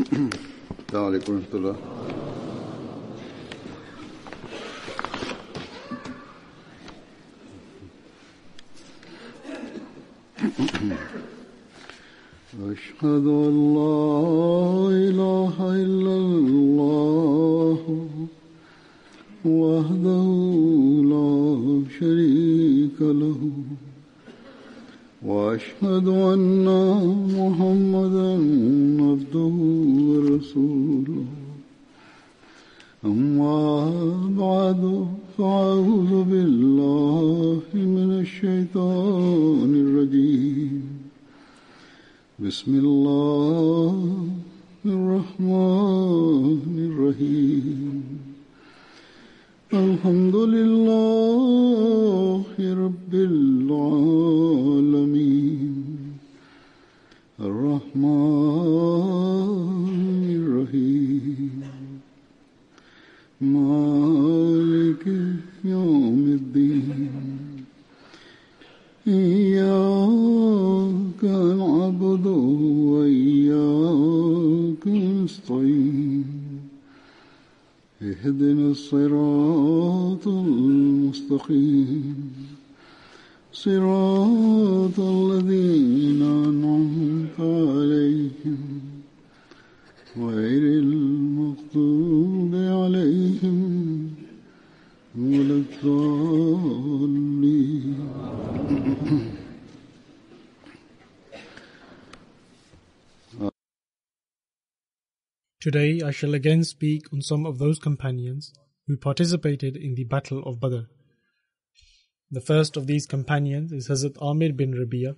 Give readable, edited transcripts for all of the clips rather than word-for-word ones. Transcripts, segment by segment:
السلام عليكم ورحمة الله. أشهد أن لا إله إلا الله وحده لا شريك له وأشهد أن محمدا عبده ورسوله أما بعد فأعوذ بالله من الشيطان الرجيم بسم الله الرحمن الرحيم الحمد لله رب العالمين الرحمن الرحيم مالك يوم الدين إياك نعبد وإياك نستعين اهدنا الصراط المستقيم صراط الذين أنعمت عليهم غير المغضوب عليهم ولا الضالين. Today I shall again speak on some of those companions who participated in the Battle of Badr. The first of these companions is Hazrat Amir bin Rabi'a.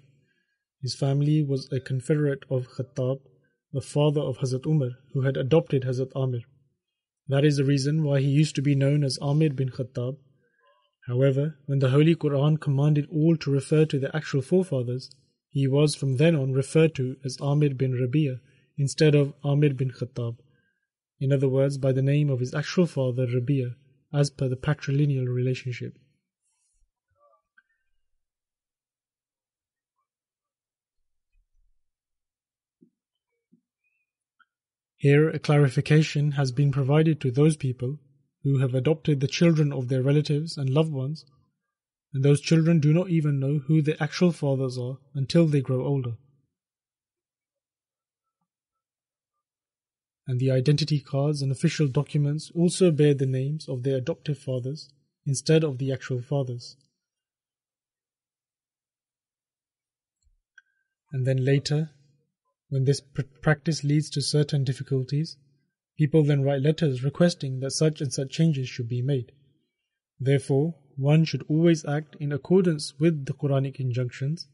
His family was a confederate of Khattab, the father of Hazrat Umar, who had adopted Hazrat Amir. That is the reason why he used to be known as Amir bin Khattab. However, when the Holy Quran commanded all to refer to their actual forefathers, he was from then on referred to as Amir bin Rabi'a instead of Amir bin Khattab. In other words, by the name of his actual father Rabi'a, as per the patrilineal relationship. Here a clarification has been provided to those people who have adopted the children of their relatives and loved ones, and those children do not even know who their actual fathers are until they grow older. And the identity cards and official documents also bear the names of their adoptive fathers instead of the actual fathers. And then later, when this practice leads to certain difficulties, people then write letters requesting that such and such changes should be made. Therefore, one should always act in accordance with the Quranic injunctions,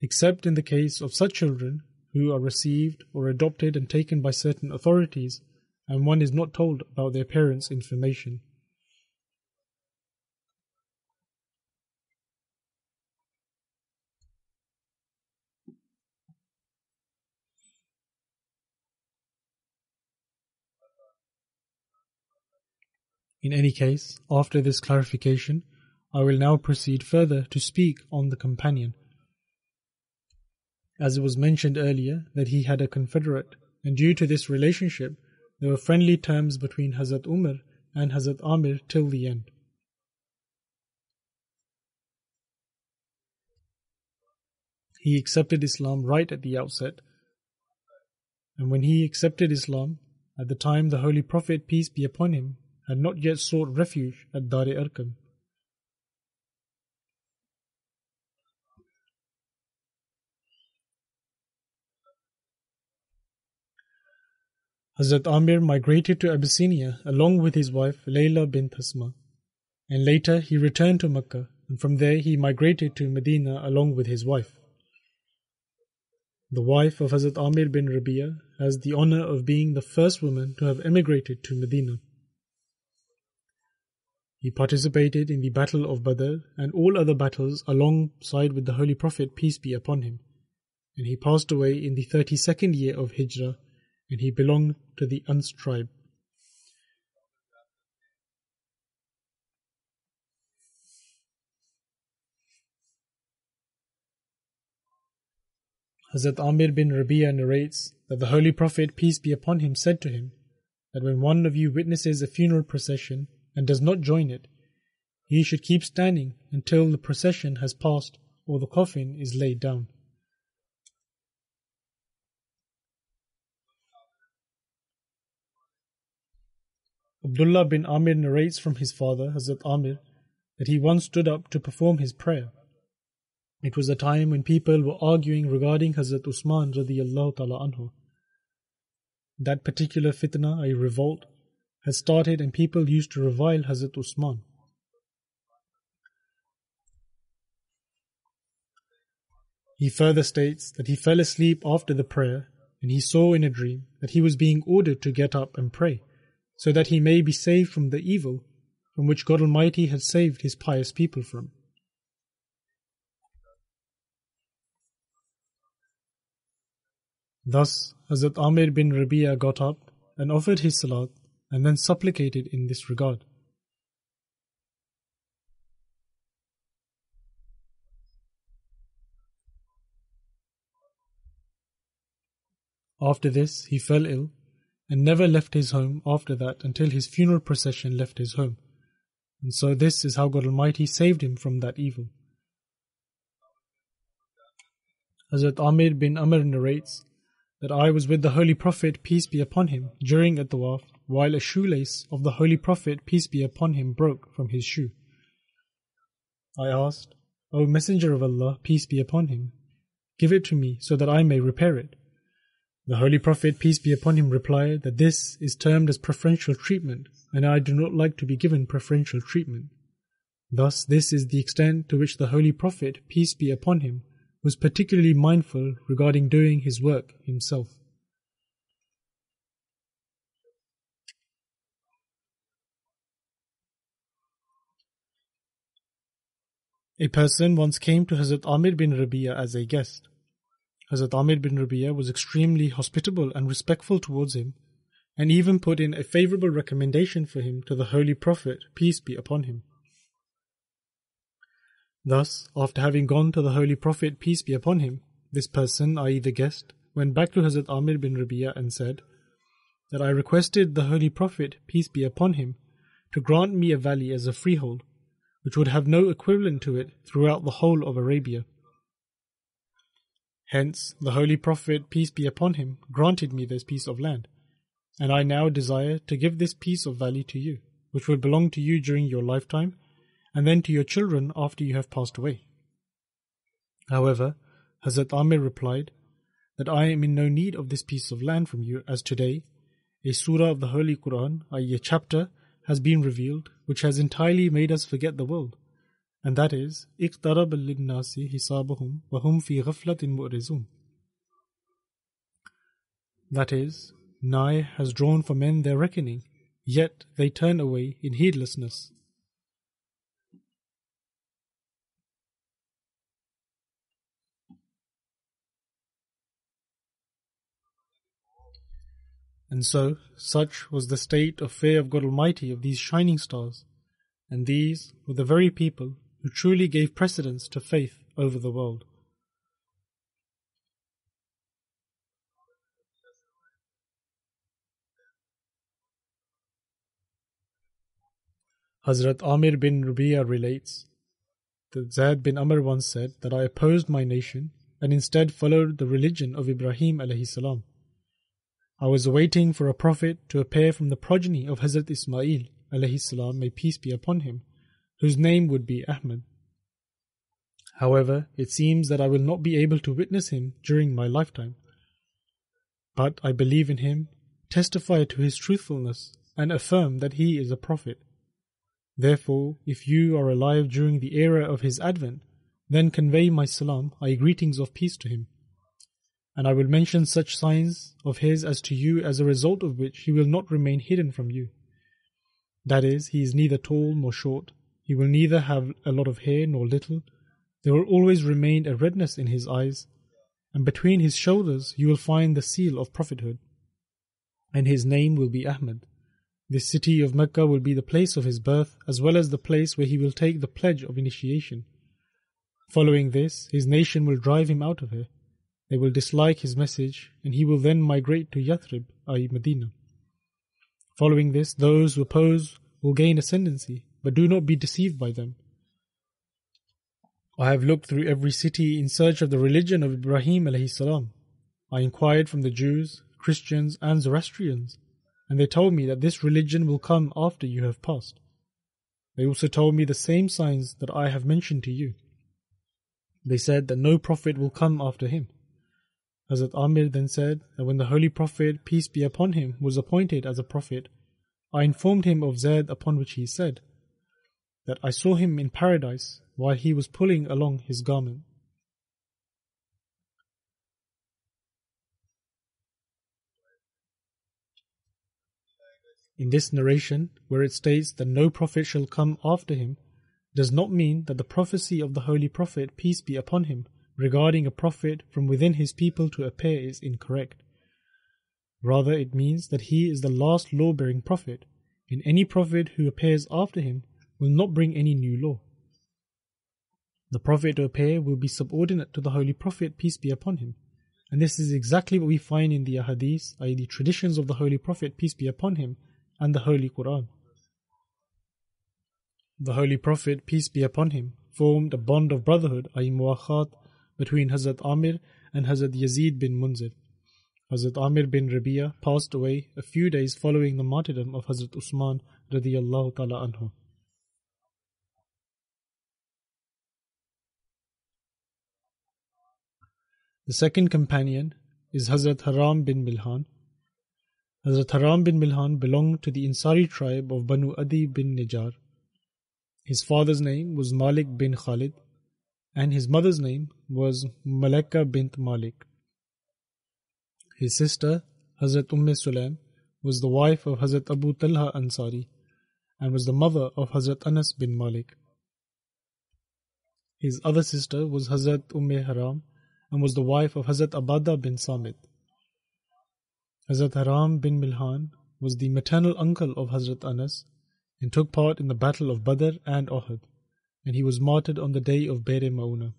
except in the case of such children who are received or adopted and taken by certain authorities, and one is not told about their parents' information. In any case, after this clarification, I will now proceed further to speak on the companion. As it was mentioned earlier that he had a confederate, and due to this relationship, there were friendly terms between Hazrat Umar and Hazrat Amir till the end. He accepted Islam right at the outset, and when he accepted Islam, at the time the Holy Prophet, peace be upon him, had not yet sought refuge at Dar-e-Arqam. Hazrat Amir migrated to Abyssinia along with his wife Layla bint Asma, and later he returned to Mecca, and from there he migrated to Medina along with his wife. The wife of Hazrat Amir bin Rabi'a has the honor of being the first woman to have emigrated to Medina. He participated in the Battle of Badr and all other battles alongside with the Holy Prophet, peace be upon him, and he passed away in the 32nd year of Hijrah, and he belonged to the Ans tribe. Hazrat Amir bin Rabi'a narrates that the Holy Prophet, peace be upon him, said to him that when one of you witnesses a funeral procession and does not join it, he should keep standing until the procession has passed or the coffin is laid down. Abdullah bin Amir narrates from his father, Hazrat Amir, that he once stood up to perform his prayer. It was a time when people were arguing regarding Hazrat Usman radiyallahu ta'ala anhu. That particular fitna, a revolt, had started and people used to revile Hazrat Usman. He further states that he fell asleep after the prayer and he saw in a dream that he was being ordered to get up and pray, so that he may be saved from the evil from which God Almighty had saved His pious people from. Thus, Hazrat Amir bin Rabi'a got up and offered his salat and then supplicated in this regard. After this, he fell ill and never left his home after that until his funeral procession left his home. And so this is how God Almighty saved him from that evil. Hazrat Amir bin Amr narrates that I was with the Holy Prophet, peace be upon him, during a tawaf, while a shoelace of the Holy Prophet, peace be upon him, broke from his shoe. I asked, O Messenger of Allah, peace be upon him, give it to me so that I may repair it. The Holy Prophet, peace be upon him, replied that this is termed as preferential treatment, and I do not like to be given preferential treatment. Thus, this is the extent to which the Holy Prophet, peace be upon him, was particularly mindful regarding doing his work himself. A person once came to Hazrat Amir bin Rabi'a as a guest. Hazrat Amir bin Rabi'a was extremely hospitable and respectful towards him, and even put in a favorable recommendation for him to the Holy Prophet, peace be upon him. Thus, after having gone to the Holy Prophet, peace be upon him, this person, i.e. the guest, went back to Hazrat Amir bin Rabi'a and said that I requested the Holy Prophet, peace be upon him, to grant me a valley as a freehold, which would have no equivalent to it throughout the whole of Arabia. Hence, the Holy Prophet, peace be upon him, granted me this piece of land, and I now desire to give this piece of valley to you, which will belong to you during your lifetime, and then to your children after you have passed away. However, Hazrat Amir replied that I am in no need of this piece of land from you, as today a surah of the Holy Quran, i.e. a chapter, has been revealed, which has entirely made us forget the world, and that is, اقترب للناس حسابهم وهم في غفلة معرضون. That is, nigh has drawn for men their reckoning, yet they turn away in heedlessness. And so, such was the state of fear of God Almighty of these shining stars, and these were the very people who truly gave precedence to faith over the world. Hazrat Amir bin Rabi'a relates that Zayd bin Amr once said that I opposed my nation and instead followed the religion of Ibrahim alayhi salam. I was waiting for a prophet to appear from the progeny of Hazrat Ismail alayhi salam, may peace be upon him, whose name would be Ahmad. However, it seems that I will not be able to witness him during my lifetime. But I believe in him, testify to his truthfulness, and affirm that he is a prophet. Therefore, if you are alive during the era of his advent, then convey my salam, i.e. greetings of peace to him. And I will mention such signs of his as to you, as a result of which he will not remain hidden from you. That is, he is neither tall nor short, he will neither have a lot of hair nor little, there will always remain a redness in his eyes, and between his shoulders you will find the seal of prophethood. And his name will be Ahmad. This city of Mecca will be the place of his birth, as well as the place where he will take the pledge of initiation. Following this, his nation will drive him out of here, they will dislike his message, and he will then migrate to Yathrib, i.e. Medina. Following this, those who oppose will gain ascendancy, but do not be deceived by them. I have looked through every city in search of the religion of Ibrahim alayhi salam. I inquired from the Jews, Christians and Zoroastrians, and they told me that this religion will come after you have passed. They also told me the same signs that I have mentioned to you. They said that no prophet will come after him. Hazrat Amir then said that when the Holy Prophet, peace be upon him, was appointed as a prophet, I informed him of Zayd, upon which he said that I saw him in paradise while he was pulling along his garment. In this narration, where it states that no prophet shall come after him, does not mean that the prophecy of the Holy Prophet, peace be upon him, regarding a prophet from within his people to appear is incorrect. Rather, it means that he is the last law-bearing prophet, and any prophet who appears after him will not bring any new law. The prophet to appear will be subordinate to the Holy Prophet, peace be upon him, and this is exactly what we find in the ahadith, i.e. the traditions of the Holy Prophet, peace be upon him, and the Holy Quran. The Holy Prophet, peace be upon him, formed a bond of brotherhood, i.e. muwakhat, between Hazrat Amir and Hazrat Yazid bin Munzir. Hazrat Amir bin Rabi'a passed away a few days following the martyrdom of Hazrat Usman radiyallahu ta'ala anhu. The second companion is Hazrat Haram bin Milhan. Hazrat Haram bin Milhan belonged to the Ansari tribe of Banu Adi bin Nijar. His father's name was Malik bin Khalid, and his mother's name was Malika bint Malik. His sister, Hazrat Sulaim, was the wife of Hazrat Abu Talha Ansari and was the mother of Hazrat Anas bin Malik. His other sister was Hazrat Haram and was the wife of Hazrat Abada bin Samit. Hazrat Haram bin Milhan was the maternal uncle of Hazrat Anas and took part in the battle of Badr and Uhud, and he was martyred on the day of Behr Mauna.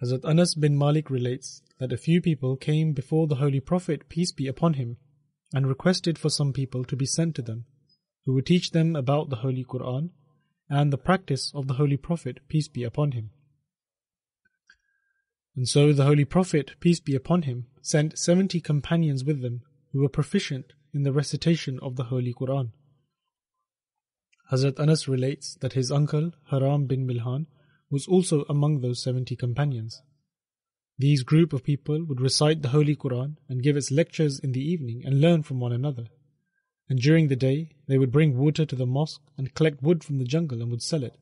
Hazrat Anas bin Malik relates that a few people came before the Holy Prophet, peace be upon him, and requested for some people to be sent to them, who would teach them about the Holy Quran and the practice of the Holy Prophet, peace be upon him. And so the Holy Prophet, peace be upon him, sent 70 companions with them who were proficient in the recitation of the Holy Quran. Hazrat Anas relates that his uncle, Haram bin Milhan, was also among those 70 companions. These group of people would recite the Holy Quran and give its lectures in the evening and learn from one another. And during the day, they would bring water to the mosque and collect wood from the jungle and would sell it.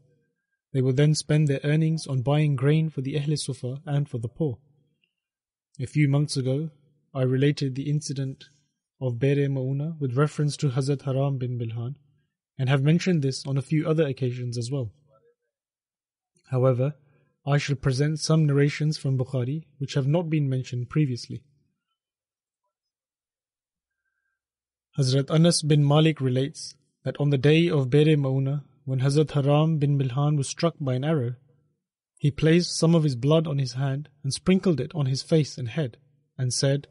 They would then spend their earnings on buying grain for the Ahl Sufa and for the poor. A few months ago, I related the incident of Behr Mauna with reference to Hazrat Haram bin Milhan, and have mentioned this on a few other occasions as well. However, I shall present some narrations from Bukhari which have not been mentioned previously. Hazrat Anas bin Malik relates that on the day of Behr Mauna, when Hazrat Haram bin Milhan was struck by an arrow, he placed some of his blood on his hand and sprinkled it on his face and head, and said,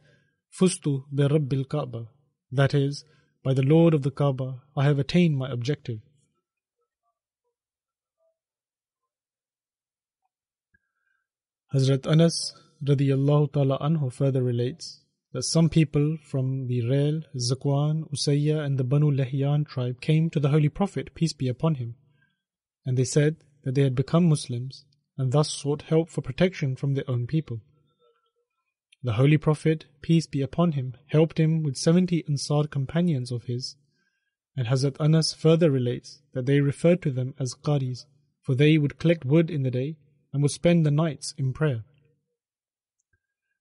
Fustu bi Rabbil Kaaba, that is, by the Lord of the Kaaba, I have attained my objective. Hazrat Anas radiyallahu ta'ala anhu further relates that some people from the Rail, Zakwan, Usayya and the Banu Lihyan tribe came to the Holy Prophet, peace be upon him, and they said that they had become Muslims and thus sought help for protection from their own people. The Holy Prophet, peace be upon him, helped him with 70 Ansar companions of his, and Hazrat Anas further relates that they referred to them as Qaris, for they would collect wood in the day and would spend the nights in prayer.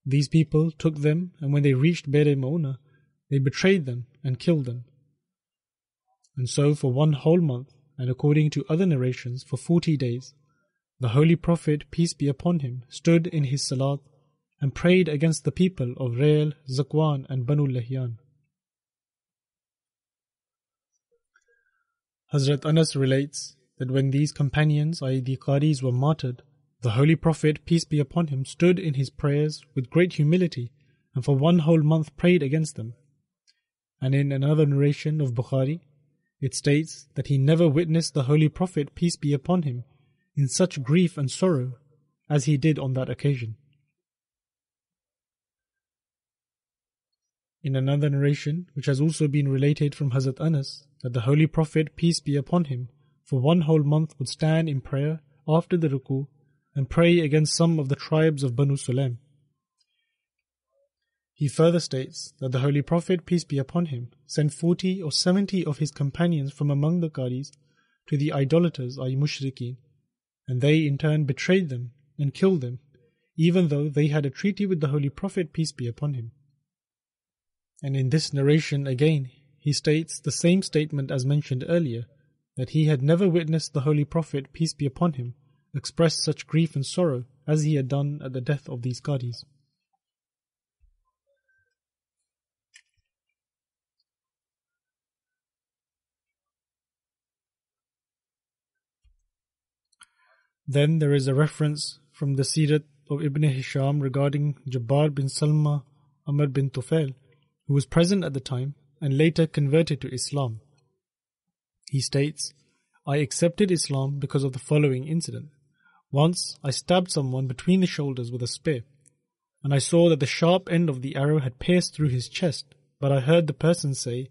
These people took them, and when they reached Behr Mauna, they betrayed them and killed them. And so for one whole month, and according to other narrations for 40 days, the Holy Prophet, peace be upon him, stood in his salat and prayed against the people of Rail, Zakwan and Banu Lihyan. Hazrat Anas relates that when these companions, i.e. the Qaris, were martyred, The Holy Prophet, peace be upon him, stood in his prayers with great humility and for 1 whole month prayed against them. And in another narration of Bukhari, it states that he never witnessed the Holy Prophet, peace be upon him, in such grief and sorrow as he did on that occasion. In another narration, which has also been related from Hazrat Anas, that the Holy Prophet, peace be upon him, for 1 whole month would stand in prayer after the ruku and pray against some of the tribes of Banu Sulaim. He further states that the Holy Prophet, peace be upon him, sent 40 or 70 of his companions from among the Qadis to the idolaters, i.e. mushrikeen, and they in turn betrayed them and killed them, even though they had a treaty with the Holy Prophet, peace be upon him. And in this narration again, he states the same statement as mentioned earlier, that he had never witnessed the Holy Prophet, peace be upon him, express such grief and sorrow as he had done at the death of these Qadis. Then there is a reference from the Sirat of Ibn Hisham regarding Jabbar bin Salma Amr bin Tufail, who was present at the time and later converted to Islam. He states, I accepted Islam because of the following incident. Once I stabbed someone between the shoulders with a spear, and I saw that the sharp end of the arrow had pierced through his chest, but I heard the person say,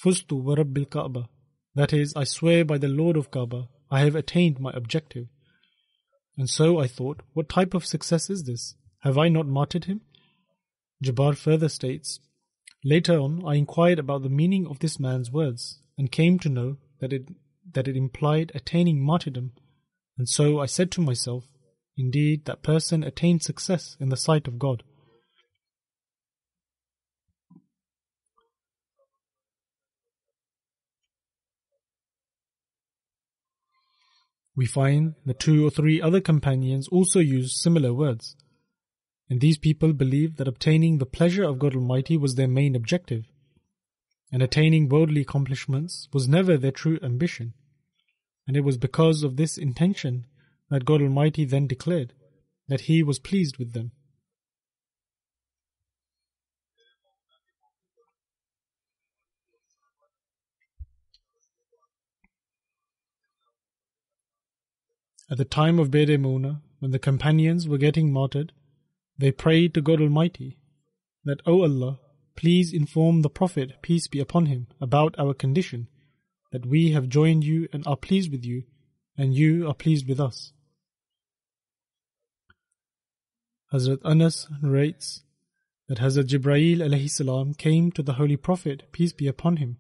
Fustu wa Rabbil Kaaba, that is, I swear by the Lord of Kaaba, I have attained my objective. And so I thought, what type of success is this? Have I not martyred him? Jabbar further states, later on I inquired about the meaning of this man's words and came to know that it implied attaining martyrdom, and so I said to myself, indeed that person attained success in the sight of God. We find that 2 or 3 other companions also used similar words, and these people believed that obtaining the pleasure of God Almighty was their main objective, and attaining worldly accomplishments was never their true ambition, and it was because of this intention that God Almighty then declared that He was pleased with them. At the time of Bir Mauna, when the companions were getting martyred, they prayed to God Almighty that, O Allah, please inform the Prophet, peace be upon him, about our condition, that we have joined you and are pleased with you, and you are pleased with us. Hazrat Anas narrates that Hazrat Jibreel alayhi salam came to the Holy Prophet, peace be upon him,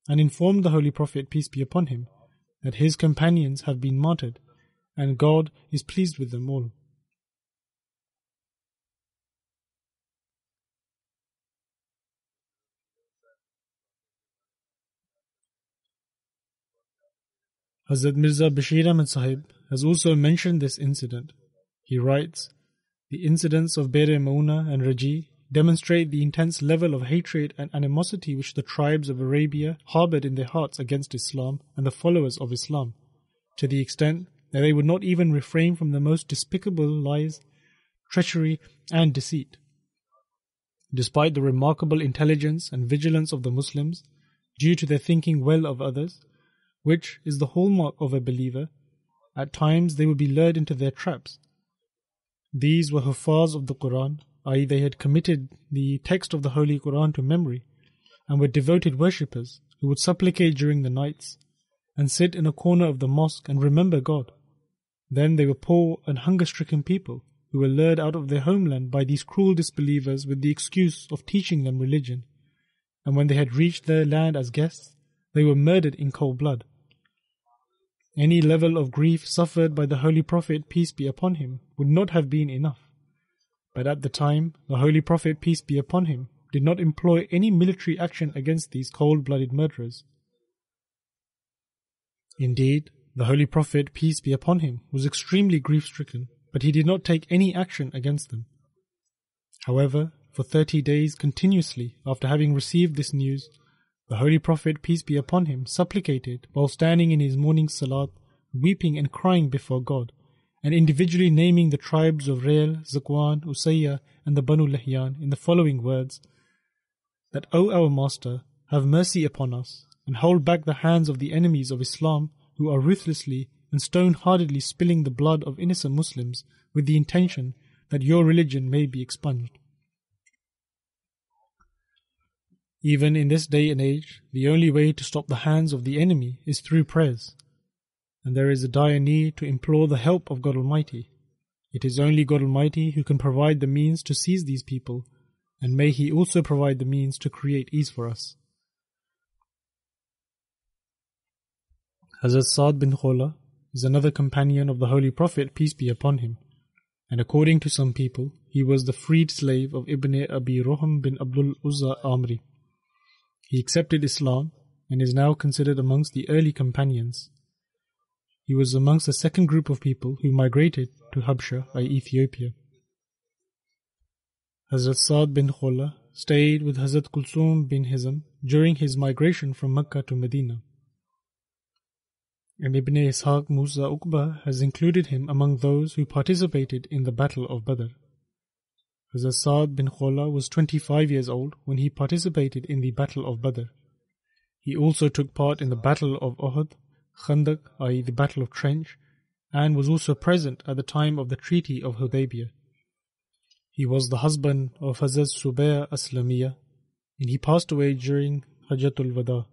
and informed the Holy Prophet, peace be upon him, that his companions have been martyred, and God is pleased with them all. Hazrat Mirza Bashir Ahmad Sahib has also mentioned this incident. He writes, the incidents of Bir Mauna and Raji demonstrate the intense level of hatred and animosity which the tribes of Arabia harbored in their hearts against Islam and the followers of Islam, to the extent that they would not even refrain from the most despicable lies, treachery, and deceit. Despite the remarkable intelligence and vigilance of the Muslims, due to their thinking well of others, which is the hallmark of a believer, at times they would be lured into their traps. These were Hufaz of the Quran, i.e. they had committed the text of the Holy Quran to memory, and were devoted worshippers who would supplicate during the nights, and sit in a corner of the mosque and remember God. Then they were poor and hunger-stricken people who were lured out of their homeland by these cruel disbelievers with the excuse of teaching them religion, and when they had reached their land as guests, they were murdered in cold blood. Any level of grief suffered by the Holy Prophet, peace be upon him, would not have been enough. But at the time, the Holy Prophet, peace be upon him, did not employ any military action against these cold-blooded murderers. Indeed, the Holy Prophet, peace be upon him, was extremely grief-stricken, but he did not take any action against them. However, for 30 days continuously after having received this news, the Holy Prophet, peace be upon him, supplicated while standing in his morning salat, weeping and crying before God, and individually naming the tribes of Rail, Zakwan, Usayya, and the Banu Lihyan in the following words: that, O our Master, have mercy upon us, and hold back the hands of the enemies of Islam who are ruthlessly and stone-heartedly spilling the blood of innocent Muslims with the intention that your religion may be expunged. Even in this day and age, the only way to stop the hands of the enemy is through prayers, and there is a dire need to implore the help of God Almighty. It is only God Almighty who can provide the means to seize these people, and may He also provide the means to create ease for us. Hazrat Sa'd bin Khawla is another companion of the Holy Prophet, peace be upon him, and according to some people, he was the freed slave of Ibn Abi Roham bin Abdul Uzza Amri. He accepted Islam and is now considered amongst the early companions. He was amongst the second group of people who migrated to Habsha, i.e. Ethiopia. Hazrat Sa'd bin Khawla stayed with Hazrat Kulsum bin Hizam during his migration from Mecca to Medina, and Ibn Ishaq Musa Uqba has included him among those who participated in the Battle of Badr. Hazrat Sa'd bin Khawla was 25 years old when he participated in the Battle of Badr. He also took part in the Battle of Uhud, Khandaq, i.e. the Battle of Trench, and was also present at the time of the Treaty of Hudaybiyah. He was the husband of Hazrat Subayya Aslamiyah, and he passed away during Hajjatul Wada.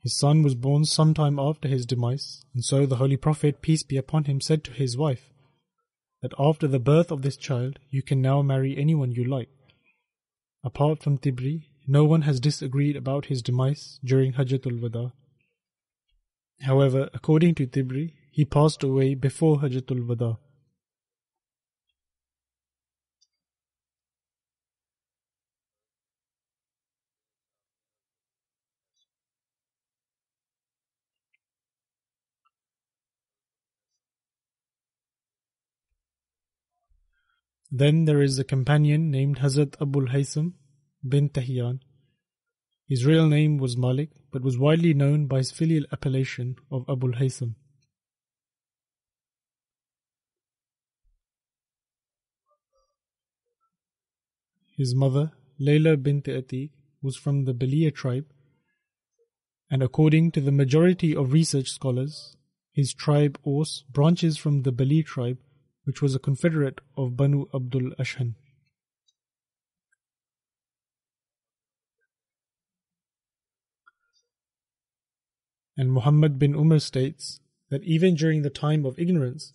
His son was born sometime after his demise, and so the Holy Prophet, peace be upon him, said to his wife that after the birth of this child, you can now marry anyone you like. Apart from Tibri, no one has disagreed about his demise during Hajjatul Wada. However, according to Tibri, he passed away before Hajjatul Wada. Then there is a companion named Hazrat Abul Haytham bin Tahyan. His real name was Malik, but was widely known by his filial appellation of Abul Haytham. His mother, Layla bint Atiq, was from the Baliya tribe, and according to the majority of research scholars, his tribe Aus branches from the Bali tribe, which was a confederate of Banu Abdul Ashhan. And Muhammad bin Umar states that even during the time of ignorance,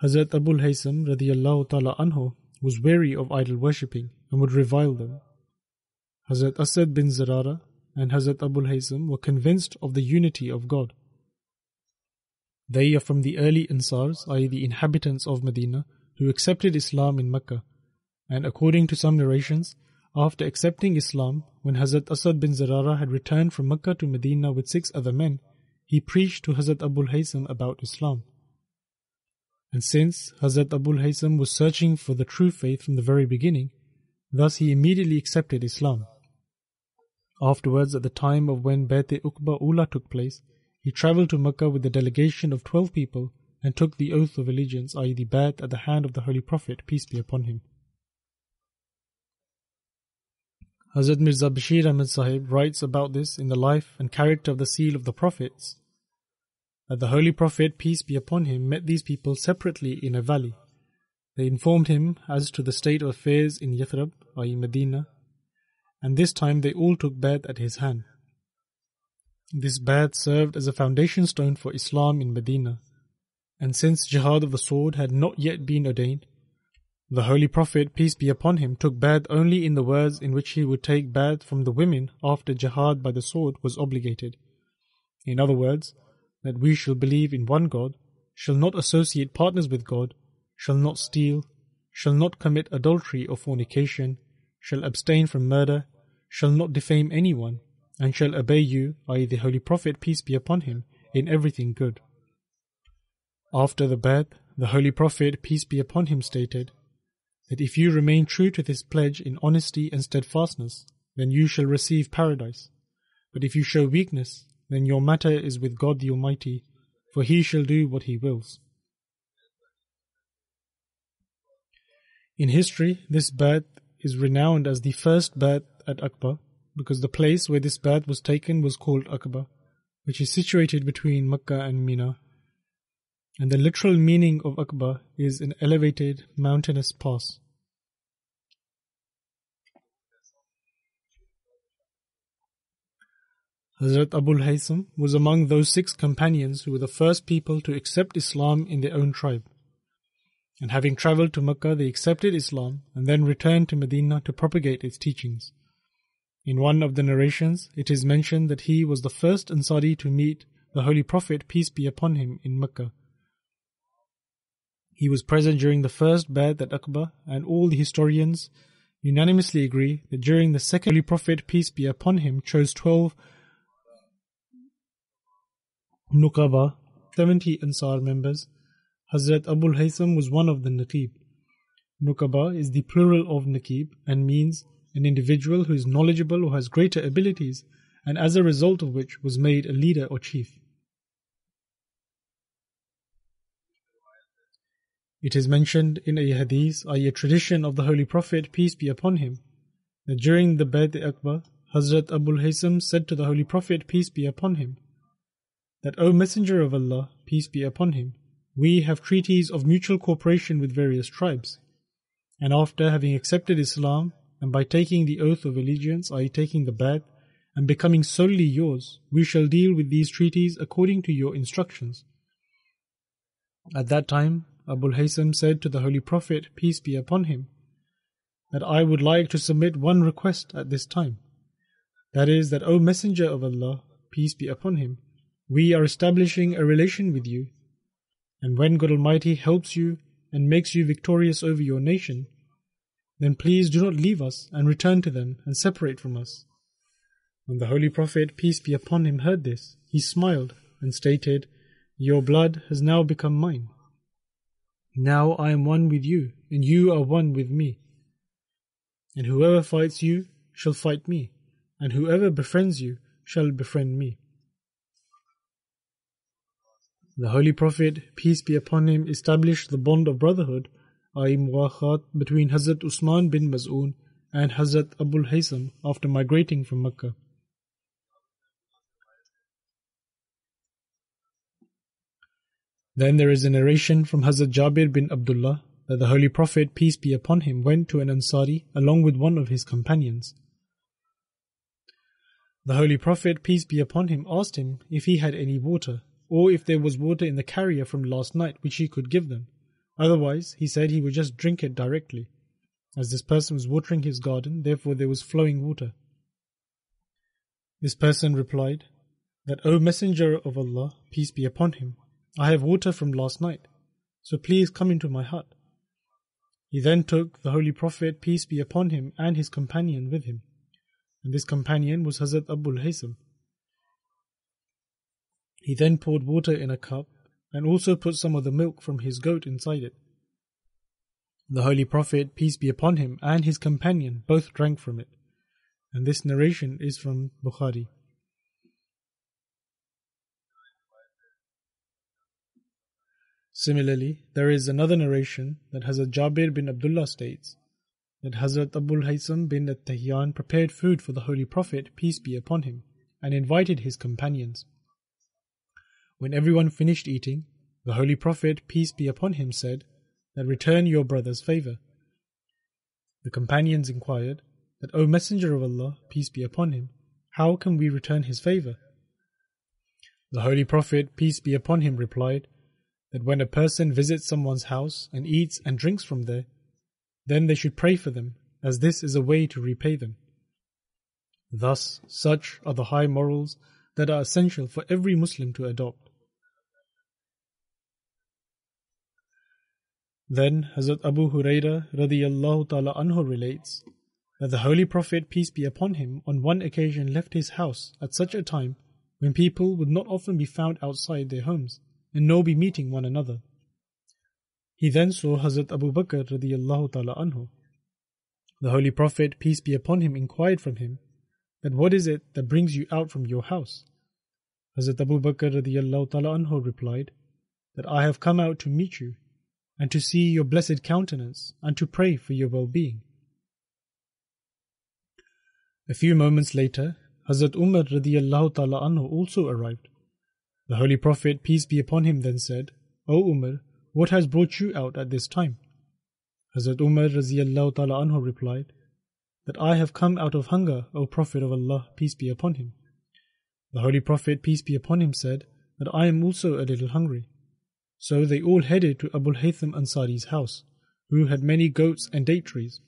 Hazrat Abul Haytham radiyallahu ta'ala anhu was wary of idol worshipping and would revile them. Hazrat Asad bin Zurara and Hazrat Abul Haytham were convinced of the unity of God. They are from the early Ansars, i.e. the inhabitants of Medina, who accepted Islam in Mecca, and according to some narrations, after accepting Islam, when Hazrat Asad bin Zurara had returned from Mecca to Medina with 6 other men, he preached to Hazrat Abul Haytham about Islam. And since Hazrat Abul Haytham was searching for the true faith from the very beginning, thus he immediately accepted Islam. Afterwards, at the time of when Bayt-e-Uqba Ula took place, he travelled to Mecca with a delegation of 12 people and took the oath of allegiance, i.e. the Bayt, at the hand of the Holy Prophet, peace be upon him. Hazrat Mirza Bashir Ahmad Sahib writes about this in the life and character of the seal of the Prophets, that the Holy Prophet, peace be upon him, met these people separately in a valley. They informed him as to the state of affairs in Yathrib, i.e. Medina, and this time they all took Bayt at his hand. This Bayt served as a foundation stone for Islam in Medina, and since Jihad of the Sword had not yet been ordained, the Holy Prophet, peace be upon him, took Bayt only in the words in which he would take Bayt from the women after Jihad by the sword was obligated. In other words, that we shall believe in one God, shall not associate partners with God, shall not steal, shall not commit adultery or fornication, shall abstain from murder, shall not defame anyone, and shall obey you, i.e. the Holy Prophet, peace be upon him, in everything good. After the Bayt, the Holy Prophet, peace be upon him, stated that if you remain true to this pledge in honesty and steadfastness, then you shall receive paradise. But if you show weakness, then your matter is with God the Almighty, for He shall do what He wills. In history, this Bai'at is renowned as the first Bai'at at Aqaba, because the place where this Bai'at was taken was called Aqaba, which is situated between Makkah and Mina. And the literal meaning of Aqaba is an elevated mountainous pass. Hazrat Abul Haytham was among those 6 companions who were the first people to accept Islam in their own tribe. And having travelled to Makkah, they accepted Islam and then returned to Medina to propagate its teachings. In one of the narrations, it is mentioned that he was the first Ansari to meet the Holy Prophet, peace be upon him, in Makkah. He was present during the first Bai'at at Aqaba, and all the historians unanimously agree that during the second Holy Prophet, peace be upon him, chose 12 Nuqaba, 70 Ansar members. Hazrat Abul Haytham was one of the Naqib. Nuqaba is the plural of Naqib and means an individual who is knowledgeable or has greater abilities, and as a result of which was made a leader or chief. It is mentioned in a hadith, i.e. a tradition of the Holy Prophet, peace be upon him, that during the Bai'at Aqaba, Hazrat Abul Haytham said to the Holy Prophet, peace be upon him, that, O Messenger of Allah, peace be upon him, we have treaties of mutual cooperation with various tribes, and after having accepted Islam, and by taking the oath of allegiance, i.e. taking the Bai'at, and becoming solely yours, we shall deal with these treaties according to your instructions. At that time, Abul Haytham said to the Holy Prophet, peace be upon him, that I would like to submit one request at this time. That is, that, O Messenger of Allah, peace be upon him, we are establishing a relation with you, and when God Almighty helps you and makes you victorious over your nation, then please do not leave us and return to them and separate from us. When the Holy Prophet, peace be upon him, heard this, he smiled and stated, Your blood has now become mine. Now I am one with you, and you are one with me. And whoever fights you shall fight me, and whoever befriends you shall befriend me. The Holy Prophet, peace be upon him, established the bond of brotherhood, i.e. muwakhat, between Hazrat Usman bin Maz'un and Hazrat Abul Haytham after migrating from Makkah. Then there is a narration from Hazrat Jabir bin Abdullah that the Holy Prophet, peace be upon him, went to an Ansari along with one of his companions. The Holy Prophet, peace be upon him, asked him if he had any water, or if there was water in the carrier from last night which he could give them. Otherwise, he said he would just drink it directly. As this person was watering his garden, therefore there was flowing water. This person replied that, O Messenger of Allah, peace be upon him, I have water from last night, so please come into my hut. He then took the Holy Prophet, peace be upon him, and his companion with him. And this companion was Hazrat Abul Haytham. He then poured water in a cup and also put some of the milk from his goat inside it. The Holy Prophet, peace be upon him, and his companion both drank from it. And this narration is from Bukhari. Similarly, there is another narration that Hazrat Jabir bin Abdullah states that Hazrat Abul Haytham bin At-Tahyan prepared food for the Holy Prophet, peace be upon him, and invited his companions. When everyone finished eating, the Holy Prophet, peace be upon him, said that, Return your brother's favour. The companions inquired that, O Messenger of Allah, peace be upon him, how can we return his favour? The Holy Prophet, peace be upon him, replied that when a person visits someone's house and eats and drinks from there, then they should pray for them, as this is a way to repay them. Thus, such are the high morals that are essential for every Muslim to adopt. Then Hazrat Abu Hurairah radiyallahu ta'ala anhu relates that the Holy Prophet, peace be upon him, on one occasion left his house at such a time when people would not often be found outside their homes and nor be meeting one another. He then saw Hazrat Abu Bakr radiyallahu ta'ala anhu. The Holy Prophet, peace be upon him, inquired from him that, what is it that brings you out from your house? Hazrat Abu Bakr radiyallahu ta'ala anhu replied that I have come out to meet you and to see your blessed countenance and to pray for your well-being. A few moments later, Hazrat Umar radiyallahu ta'ala anhu also arrived. The Holy Prophet, peace be upon him, then said, O Umar, what has brought you out at this time? Hazrat Umar radiyallahu ta'ala anhu replied, that I have come out of hunger, O Prophet of Allah, peace be upon him. The Holy Prophet, peace be upon him, said that I am also a little hungry. So they all headed to Abu Haytham Ansari's house, who had many goats and date trees.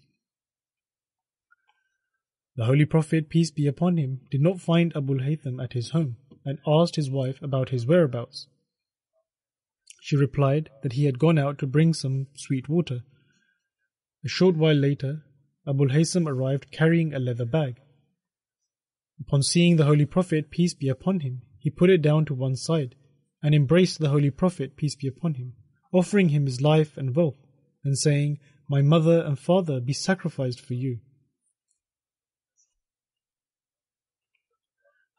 The Holy Prophet, peace be upon him, did not find Abu Haytham at his home and asked his wife about his whereabouts. She replied that he had gone out to bring some sweet water. A short while later, Abu Haytham arrived carrying a leather bag. Upon seeing the Holy Prophet, peace be upon him, he put it down to one side and embraced the Holy Prophet, peace be upon him, offering him his life and wealth, and saying, My mother and father be sacrificed for you.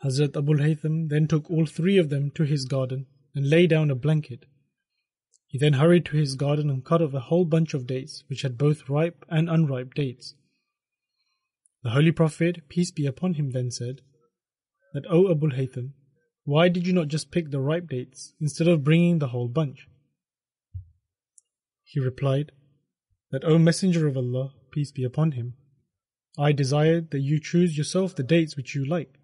Hazrat Abu Haytham then took all three of them to his garden and lay down a blanket. He then hurried to his garden and cut off a whole bunch of dates, which had both ripe and unripe dates. The Holy Prophet, peace be upon him, then said, that, O Abu Haytham, why did you not just pick the ripe dates instead of bringing the whole bunch? He replied, that, O Messenger of Allah, peace be upon him, I desired that you choose yourself the dates which you like.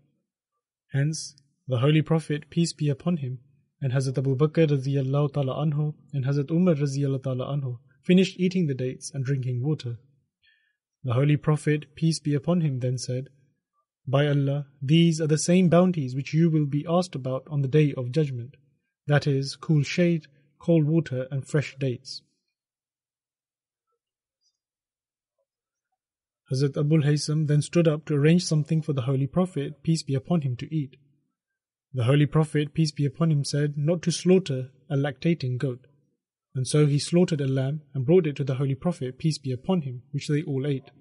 Hence, the Holy Prophet, peace be upon him, and Hazrat Abu Bakr radiyallahu ta'ala anhu and Hazrat Umar radiyallahu ta'ala anhu finished eating the dates and drinking water. The Holy Prophet, peace be upon him, then said, By Allah, these are the same bounties which you will be asked about on the Day of Judgment, that is, cool shade, cold water and fresh dates. Hazrat Abu Haytham then stood up to arrange something for the Holy Prophet, peace be upon him, to eat. The Holy Prophet, peace be upon him, said not to slaughter a lactating goat. And so he slaughtered a lamb and brought it to the Holy Prophet, peace be upon him, which they all ate.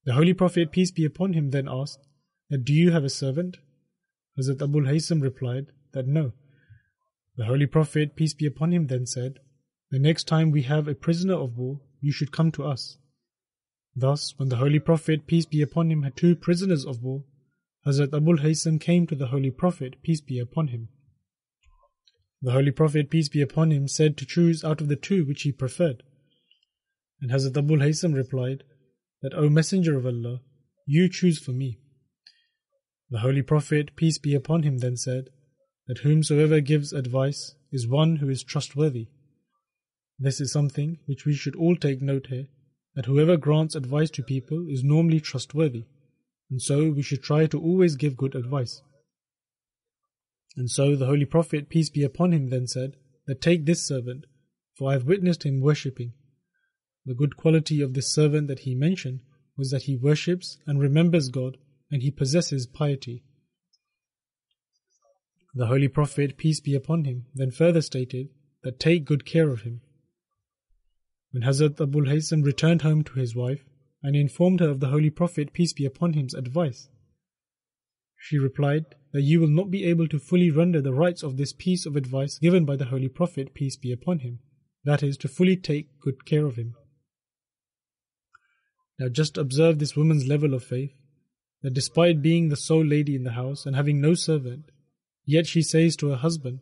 The Holy Prophet, peace be upon him, then asked, that, Do you have a servant? Hazrat Abu Haytham replied that no. The Holy Prophet, peace be upon him, then said, The next time we have a prisoner of war, you should come to us. Thus, when the Holy Prophet, peace be upon him, had 2 prisoners of war, Hazrat Abu Haytham came to the Holy Prophet, peace be upon him. The Holy Prophet, peace be upon him, said to choose out of the 2 which he preferred. And Hazrat Abu Haytham replied, that, O Messenger of Allah, you choose for me. The Holy Prophet, peace be upon him, then said, that whomsoever gives advice is one who is trustworthy. This is something which we should all take note here, that whoever grants advice to people is normally trustworthy, and so we should try to always give good advice. And so the Holy Prophet, peace be upon him, then said, that take this servant, for I have witnessed him worshipping. The good quality of this servant that he mentioned was that he worships and remembers God, and he possesses piety. The Holy Prophet, peace be upon him, then further stated that take good care of him. When Hazrat Abu Haytham returned home to his wife and informed her of the Holy Prophet, peace be upon him's advice, she replied that you will not be able to fully render the rights of this piece of advice given by the Holy Prophet, peace be upon him, that is, to fully take good care of him. Now just observe this woman's level of faith, that despite being the sole lady in the house and having no servant, yet she says to her husband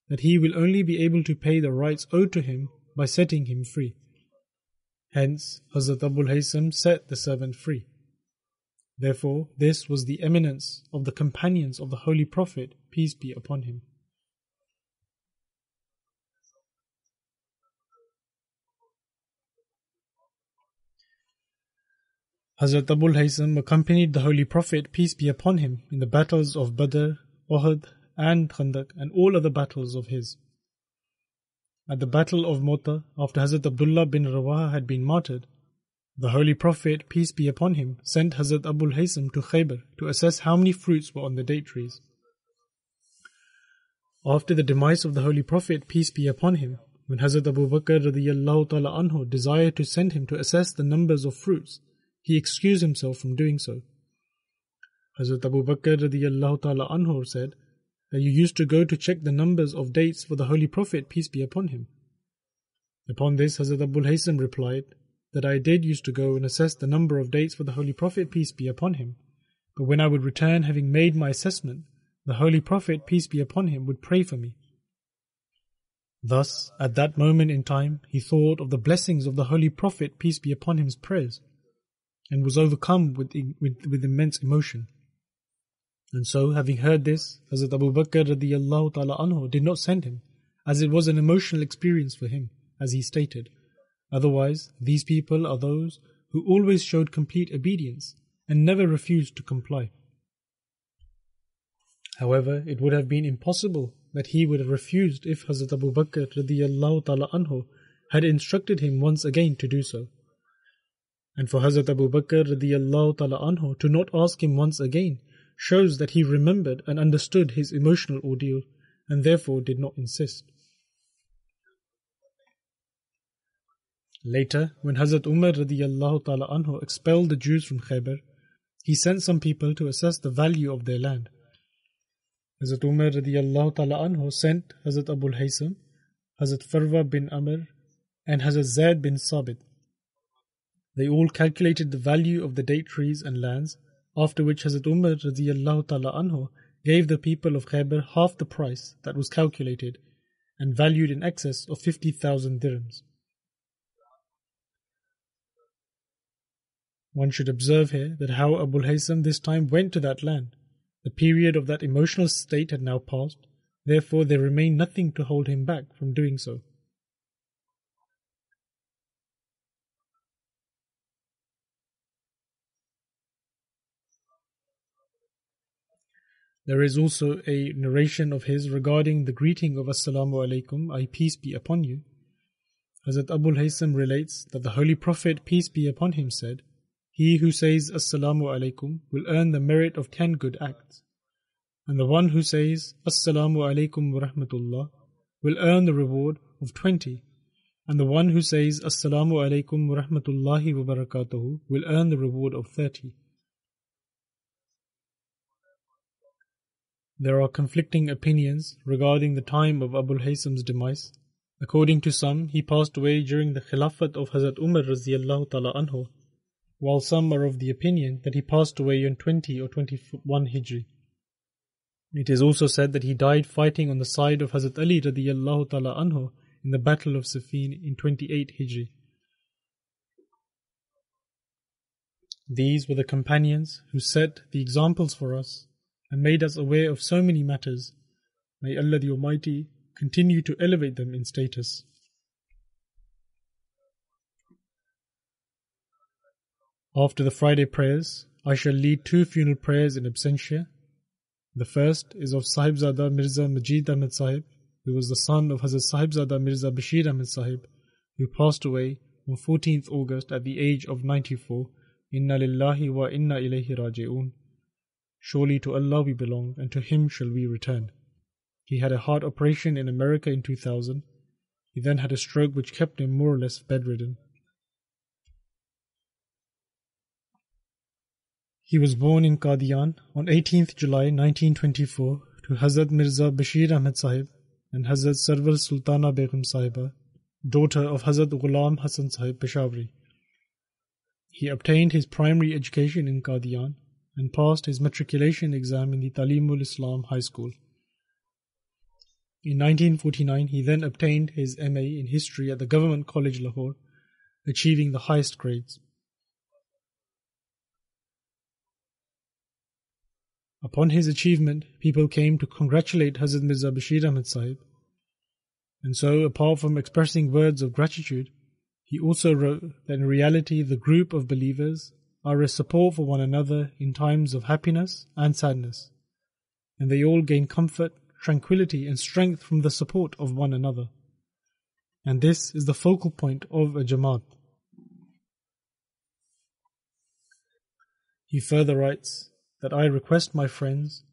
that he will only be able to pay the rights owed to him by setting him free. Hence, Hazrat Abu Haytham set the servant free. Therefore, this was the eminence of the companions of the Holy Prophet, peace be upon him. Hazrat Abu Haytham accompanied the Holy Prophet, peace be upon him, in the battles of Badr, Uhud, and Khandaq, and all other battles of his. At the Battle of Mota, after Hazrat Abdullah bin Rawaha had been martyred, the Holy Prophet, peace be upon him, sent Hazrat Abu Haytham to Khaybar to assess how many fruits were on the date trees. After the demise of the Holy Prophet, peace be upon him, when Hazrat Abu Bakr radiyallahu ta'ala anhu desired to send him to assess the numbers of fruits, he excused himself from doing so. Hazrat Abu Bakr radiyallahu ta'ala anhu said that you used to go to check the numbers of dates for the Holy Prophet, peace be upon him?" Upon this, Hazrat Abul Haytham replied that I did used to go and assess the number of dates for the Holy Prophet, peace be upon him. But when I would return having made my assessment, the Holy Prophet, peace be upon him, would pray for me. Thus, at that moment in time, he thought of the blessings of the Holy Prophet, peace be upon him's prayers, and was overcome with immense emotion. And so, having heard this, Hazrat Abu Bakr radiyallahu ta'ala anhu did not send him, as it was an emotional experience for him, as he stated. Otherwise, these people are those who always showed complete obedience and never refused to comply. However, it would have been impossible that he would have refused if Hazrat Abu Bakr radiyallahu ta'ala anhu had instructed him once again to do so. And for Hazrat Abu Bakr radiyallahu ta'ala anhu to not ask him once again shows that he remembered and understood his emotional ordeal and therefore did not insist. Later, when Hazrat Umar radiyallahu ta'ala anhu expelled the Jews from Khaybar, he sent some people to assess the value of their land. Hazrat Umar radiyallahu ta'ala anhu sent Hazrat Abul Haytham, Hazrat Farwa bin Amr, and Hazrat Zaid bin Sabit. They all calculated the value of the date trees and lands, after which Hazrat Umar radiyallahu ta'ala anhu gave the people of Khaybar half the price that was calculated and valued in excess of 50,000 dirhams. One should observe here that how Abul Haytham this time went to that land. The period of that emotional state had now passed, therefore there remained nothing to hold him back from doing so. There is also a narration of his regarding the greeting of Assalamu alaikum, I peace be upon you. Hazrat Abul Haytham relates that the Holy Prophet, peace be upon him, said, "He who says Assalamu alaikum will earn the merit of 10 good acts, and the one who says Assalamu alaikum wa rahmatullah will earn the reward of 20, and the one who says Assalamu alaikum wa rahmatullahi wa barakatuhu will earn the reward of 30. There are conflicting opinions regarding the time of Abul Haytham's demise. According to some, he passed away during the Khilafat of Hazrat Umar radiyallahu ta'ala anhu, while some are of the opinion that he passed away on 20 or 21 Hijri. It is also said that he died fighting on the side of Hazrat Ali radiyallahu ta'ala anhu in the Battle of Siffin in 28 Hijri. These were the companions who set the examples for us and made us aware of so many matters. May Allah the Almighty continue to elevate them in status. After the Friday prayers, I shall lead 2 funeral prayers in absentia. The first is of Sahibzada Mirza Majid Ahmed Sahib, who was the son of Hazrat Sahibzada Mirza Bashir Ahmed Sahib, who passed away on 14th August at the age of 94. Inna lillahi wa inna ilayhi raji'un. Surely to Allah we belong, and to Him shall we return. He had a heart operation in America in 2000. He then had a stroke which kept him more or less bedridden. He was born in Qadian on 18th July 1924 to Hazrat Mirza Bashir Ahmed Sahib and Hazrat Sarwar Sultana Begum Sahiba, daughter of Hazrat Ghulam Hassan Sahib Peshawari. He obtained his primary education in Qadian and passed his matriculation exam in the Talimul Islam High School. In 1949, he then obtained his MA in History at the Government College Lahore, achieving the highest grades. Upon his achievement, people came to congratulate Hazrat Mirza Bashir Ahmed Sahib. And so, apart from expressing words of gratitude, he also wrote that in reality the group of believers are a support for one another in times of happiness and sadness, and they all gain comfort, tranquility and strength from the support of one another. And this is the focal point of a Jamaat. He further writes that I request my friends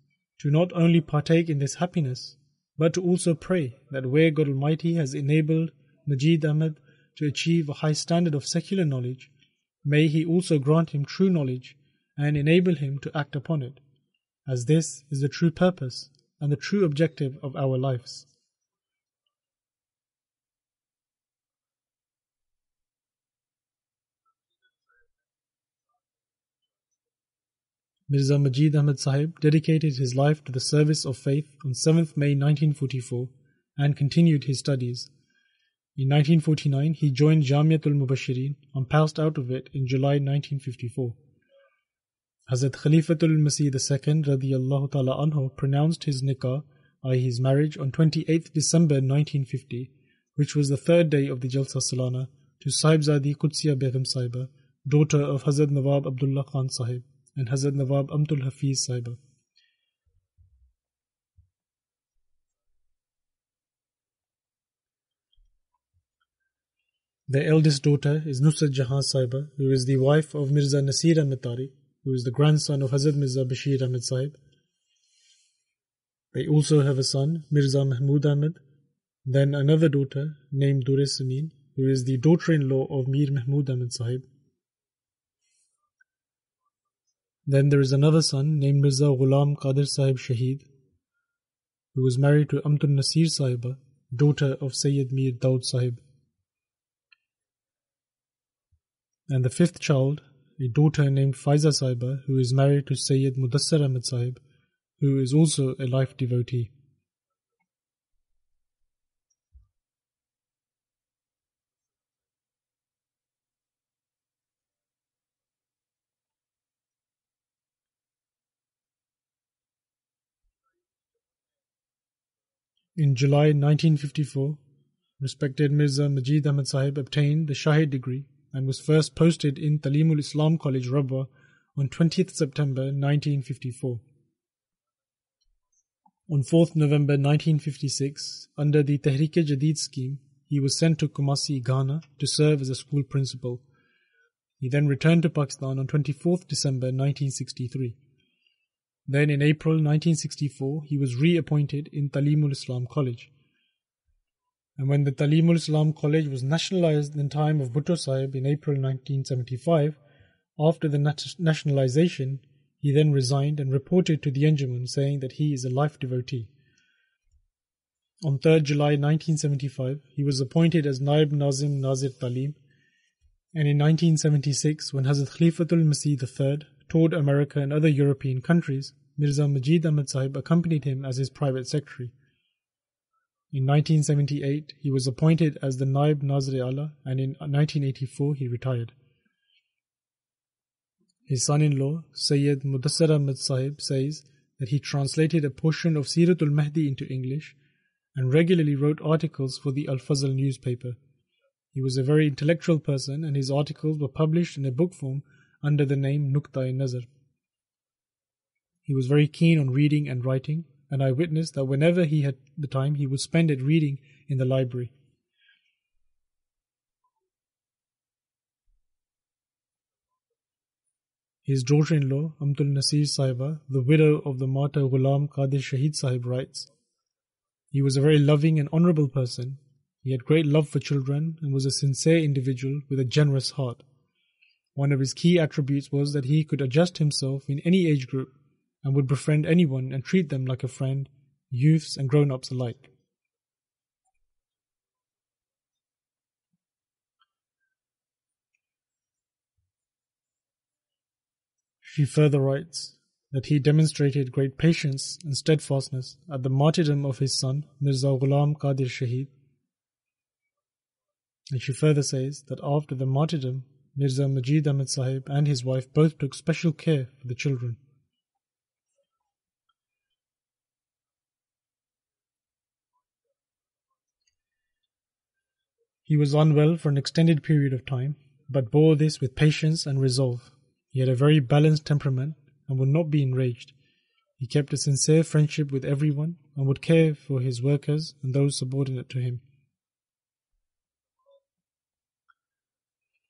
to not only partake in this happiness, but to also pray that where God Almighty has enabled Majid Ahmed to achieve a high standard of secular knowledge, may He also grant him true knowledge and enable him to act upon it, as this is the true purpose and the true objective of our lives. Mirza Majid Ahmad Sahib dedicated his life to the service of faith on 7th May 1944 and continued his studies. In 1949, he joined Jamiatul Mubashirin and passed out of it in July 1954. Hazrat Khalifatul Masih II radiyallahu ta'ala anhu pronounced his nikah, i.e. his marriage, on 28th December 1950, which was the third day of the Jalsa Salana, to Sahibzadi Qudsiya Begum Sahiba, daughter of Hazrat Nawab Abdullah Khan Sahib and Hazrat Nawab Amtul Hafiz Sahiba. Their eldest daughter is Nusrat Jahan Sahiba, who is the wife of Mirza Nasir Ahmed Tari, who is the grandson of Hazrat Mirza Bashir Ahmed Sahib. They also have a son, Mirza Mahmud Ahmed, then another daughter named Duris Amin, who is the daughter-in-law of Mir Mahmud Ahmed Sahib. Then there is another son named Mirza Ghulam Qadir Sahib Shaheed, who was married to Amtul Nasir Sahiba, daughter of Sayyid Mir Daud Sahib. And the fifth child, a daughter named Faiza Sahiba, who is married to Sayyid Mudassar Ahmed Sahib, who is also a life devotee. In July 1954, respected Mirza Majid Ahmad Sahib obtained the Shahid degree and was first posted in Talimul Islam College, Rabwa, on 20th September 1954. On 4th November 1956, under the Tehreek-e-Jadid scheme, he was sent to Kumasi, Ghana, to serve as a school principal. He then returned to Pakistan on 24th December 1963. Then in April 1964, he was reappointed in Talimul Islam College. And when the Talimul Islam College was nationalized in time of Bhutto Sahib in April 1975, after the nationalization, he then resigned and reported to the Anjuman saying that he is a life devotee. On 3rd July 1975, he was appointed as Naib Nazim Nazir Talim, and in 1976, when Hazrat Khalifatul Masih III toured America and other European countries, Mirza Majid Ahmad Sahib accompanied him as his private secretary. In 1978, he was appointed as the Naib Nazir-e-Ala, and in 1984 he retired. His son-in-law, Sayyid Mudassar Ahmad Sahib, says that he translated a portion of Siratul Mahdi into English and regularly wrote articles for the Al-Fazl newspaper. He was a very intellectual person, and his articles were published in a book form under the name Nuqta-e-Nazar. He was very keen on reading and writing, and I witnessed that whenever he had the time, he would spend it reading in the library. His daughter-in-law, Amtul Nasir Sahiba, the widow of the martyr Ghulam Qadir Shaheed Sahib, writes, "He was a very loving and honourable person. He had great love for children and was a sincere individual with a generous heart. One of his key attributes was that he could adjust himself in any age group and would befriend anyone and treat them like a friend, youths and grown-ups alike." She further writes that he demonstrated great patience and steadfastness at the martyrdom of his son, Mirza Ghulam Qadir Shaheed. And she further says that after the martyrdom, Mirza Majid Ahmad Sahib and his wife both took special care for the children. He was unwell for an extended period of time, but bore this with patience and resolve. He had a very balanced temperament and would not be enraged. He kept a sincere friendship with everyone and would care for his workers and those subordinate to him.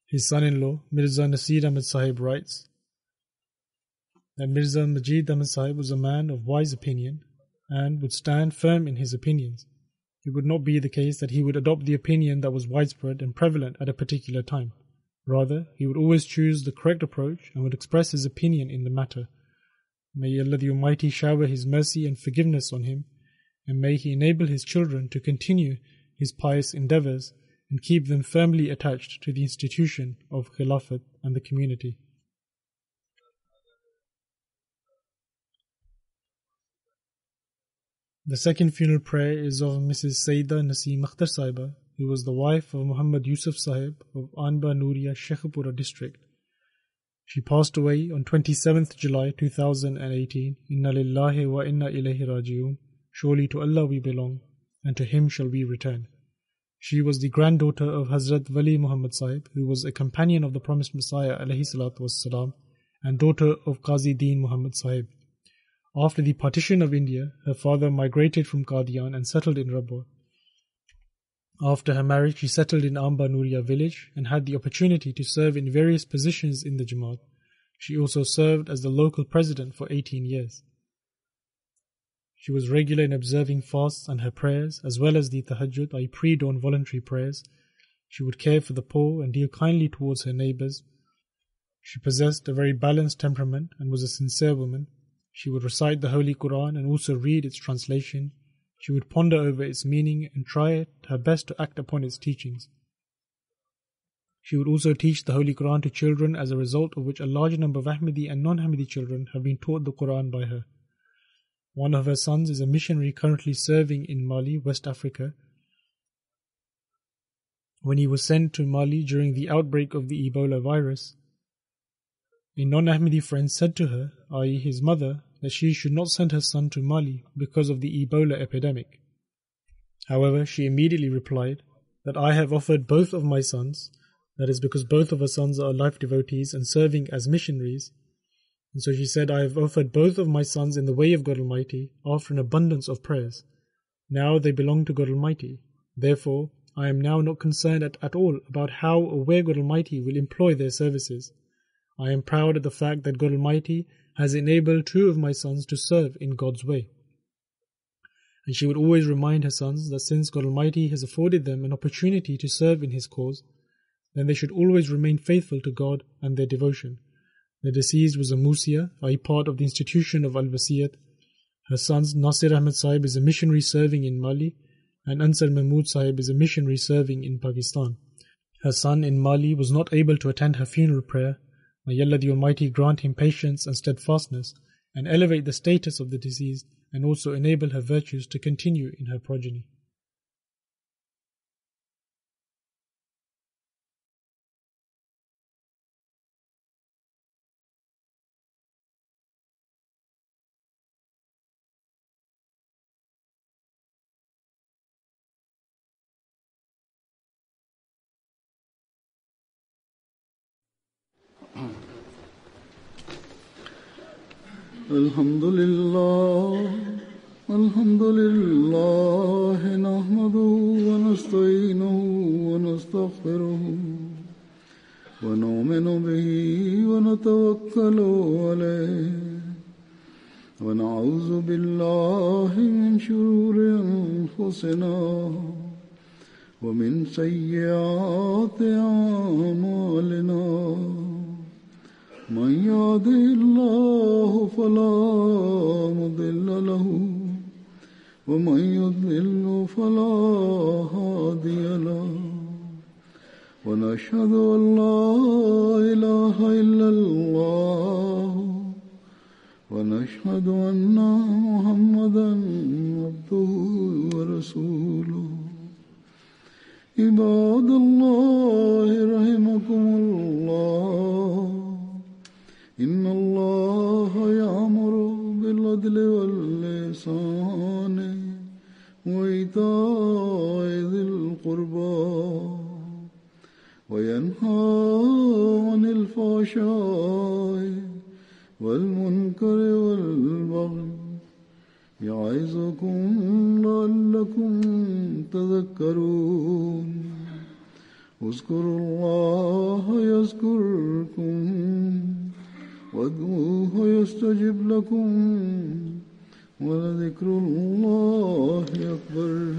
His son-in-law, Mirza Nasir Ahmad Sahib, writes that Mirza Majid Ahmad Sahib was a man of wise opinion and would stand firm in his opinions. It would not be the case that he would adopt the opinion that was widespread and prevalent at a particular time. Rather, he would always choose the correct approach and would express his opinion in the matter. May Allah the Almighty shower His mercy and forgiveness on him, and may He enable his children to continue his pious endeavors and keep them firmly attached to the institution of Khilafat and the community. The second funeral prayer is of Mrs. Saida Naseem Akhtar Saiba, who was the wife of Muhammad Yusuf Sahib of Anba Nuria, Sheikhupura district. She passed away on 27th July 2018. Inna lillahi wa inna ilayhi raji'un. Surely to Allah we belong, and to Him shall we return. She was the granddaughter of Hazrat Wali Muhammad Sahib, who was a companion of the promised Messiah alayhi salatu wassalam, and daughter of Qazi Deen Muhammad Sahib. After the partition of India, her father migrated from Qadian and settled in Rabwa. After her marriage, she settled in Amba Nuria village and had the opportunity to serve in various positions in the Jamaat. She also served as the local president for 18 years. She was regular in observing fasts and her prayers, as well as the tahajjud, i.e. pre-dawn voluntary prayers. She would care for the poor and deal kindly towards her neighbors. She possessed a very balanced temperament and was a sincere woman. She would recite the Holy Quran and also read its translation. She would ponder over its meaning and try her best to act upon its teachings. She would also teach the Holy Quran to children, as a result of which a large number of Ahmadi and non-Ahmadi children have been taught the Quran by her. One of her sons is a missionary currently serving in Mali, West Africa. When he was sent to Mali during the outbreak of the Ebola virus, a non-Ahmadi friend said to her, i.e. his mother, that she should not send her son to Mali because of the Ebola epidemic. However, she immediately replied that I have offered both of my sons, that is because both of her sons are life devotees and serving as missionaries. And so she said, I have offered both of my sons in the way of God Almighty after an abundance of prayers. Now they belong to God Almighty. Therefore, I am now not concerned at all about how or where God Almighty will employ their services. I am proud of the fact that God Almighty has enabled two of my sons to serve in God's way. And she would always remind her sons that since God Almighty has afforded them an opportunity to serve in His cause, then they should always remain faithful to God and their devotion. The deceased was a Musia, i.e. part of the institution of Al-Wasiyat. Her sons Nasir Ahmed Sahib is a missionary serving in Mali, and Ansar Mahmud Sahib is a missionary serving in Pakistan. Her son in Mali was not able to attend her funeral prayer. May Allah the Almighty grant him patience and steadfastness, and elevate the status of the deceased, and also enable her virtues to continue in her progeny. Alhamdulillah nahmaduhu wa nasta'inuhu wa nastaghfiruhu wa nu'minu bihi wa natawakkalu alayhi wa na'udhu billahi min shururi anfusina wa min sayyiati a'malina. من يهده الله فلا مضل له ومن يضلل فلا هادي له ونشهد أن لا إله إلا الله ونشهد أن محمدا عبده ورسوله عباد الله رحمكم الله إن الله يأمر بالعدل والإحسان وإيتاء ذي القربى وينهى عن الفحشاء والمنكر والبغي يعظكم لعلكم تذكرون اذكروا الله يذكركم وادعوه يستجب لكم ولذكر الله أكبر.